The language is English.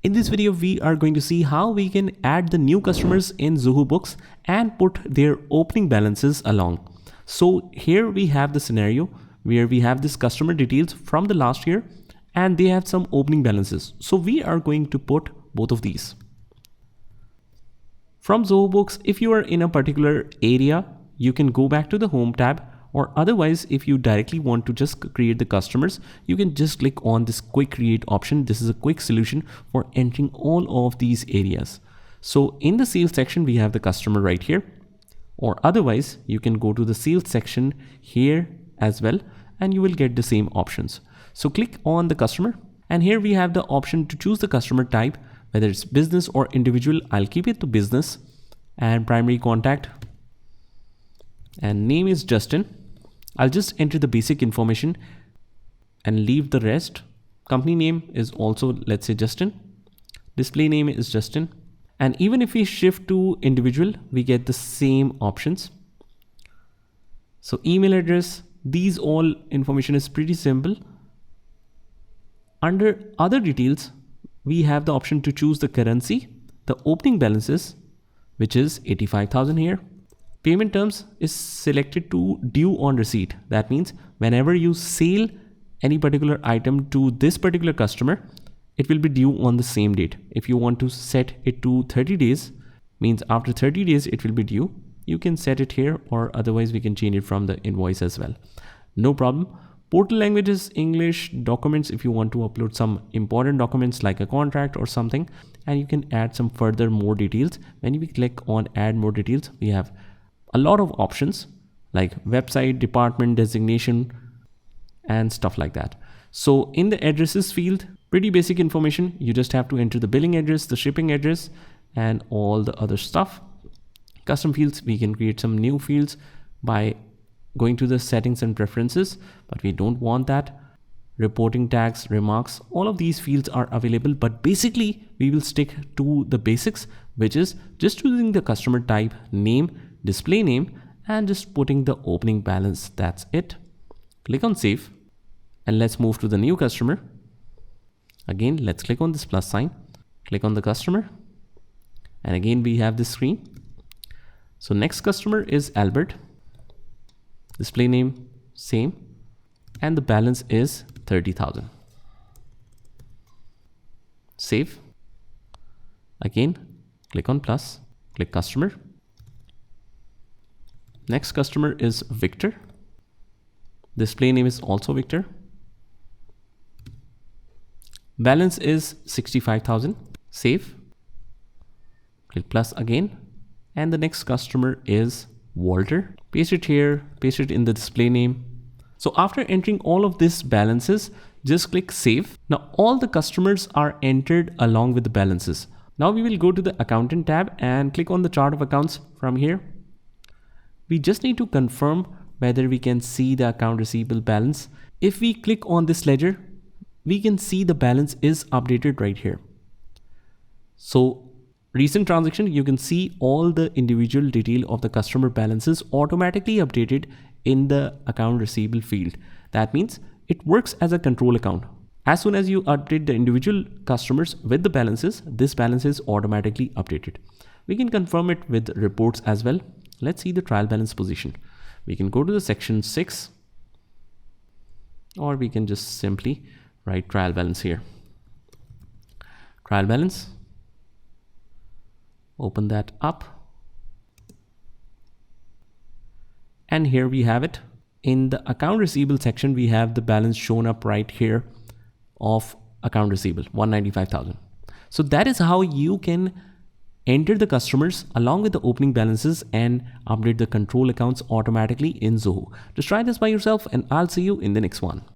In this video, we are going to see how we can add the new customers in Zoho Books and put their opening balances along. So here we have the scenario where we have this customer details from the last year and they have some opening balances. So we are going to put both of these. From Zoho Books, if you are in a particular area, you can go back to the Home tab, or otherwise, if you directly want to just create the customers, you can just click on this quick create option. This is a quick solution for entering all of these areas. So in the sales section, we have the customer right here, or otherwise you can go to the sales section here as well, and you will get the same options. So click on the customer, and here we have the option to choose the customer type, whether it's business or individual. I'll keep it to business, and primary contact, and name is Justin. I'll just enter the basic information and leave the rest. Company name is also, let's say, Justin. Display name is Justin. And even if we shift to individual, we get the same options. So email address, these all information is pretty simple. Under other details, we have the option to choose the currency, the opening balances, which is 85,000 here. Payment terms is selected to due on receipt. That means whenever you sell any particular item to this particular customer, it will be due on the same date. If you want to set it to 30 days, means after 30 days it will be due. You can set it here, or otherwise we can change it from the invoice as well. No problem. Portal language is English. Documents, if you want to upload some important documents like a contract or something, and you can add some further more details. When we click on add more details, we have a lot of options like website, department, designation, and stuff like that. So in the addresses field, pretty basic information. You just have to enter the billing address, the shipping address, and all the other stuff. Custom fields, we can create some new fields by going to the settings and preferences, but we don't want that. Reporting tags, remarks, all of these fields are available, but basically we will stick to the basics, which is just choosing the customer type, name, display name, and just putting the opening balance. That's it. Click on save, and let's move to the new customer. Again, let's click on this plus sign, click on the customer, and again we have this screen. So next customer is Albert. Display name same, and the balance is 30,000. Save. Again, click on plus, click customer. Next customer is Victor. Display name is also Victor. Balance is 65,000. Save. Click plus again. And the next customer is Walter. Paste it here, paste it in the display name. So after entering all of these balances, just click save. Now all the customers are entered along with the balances. Now we will go to the accountant tab and click on the chart of accounts from here. We just need to confirm whether we can see the account receivable balance. If we click on this ledger, we can see the balance is updated right here. So recent transaction, you can see all the individual detail of the customer balances automatically updated in the account receivable field. That means it works as a control account. As soon as you update the individual customers with the balances, this balance is automatically updated. We can confirm it with reports as well. Let's see the trial balance position. We can go to the section 6, or we can just simply write trial balance here. Trial balance. Open that up. And here we have it. In the account receivable section, we have the balance shown up right here of account receivable, 195,000. So that is how you can enter the customers along with the opening balances and update the control accounts automatically in Zoho. Just try this by yourself, and I'll see you in the next one.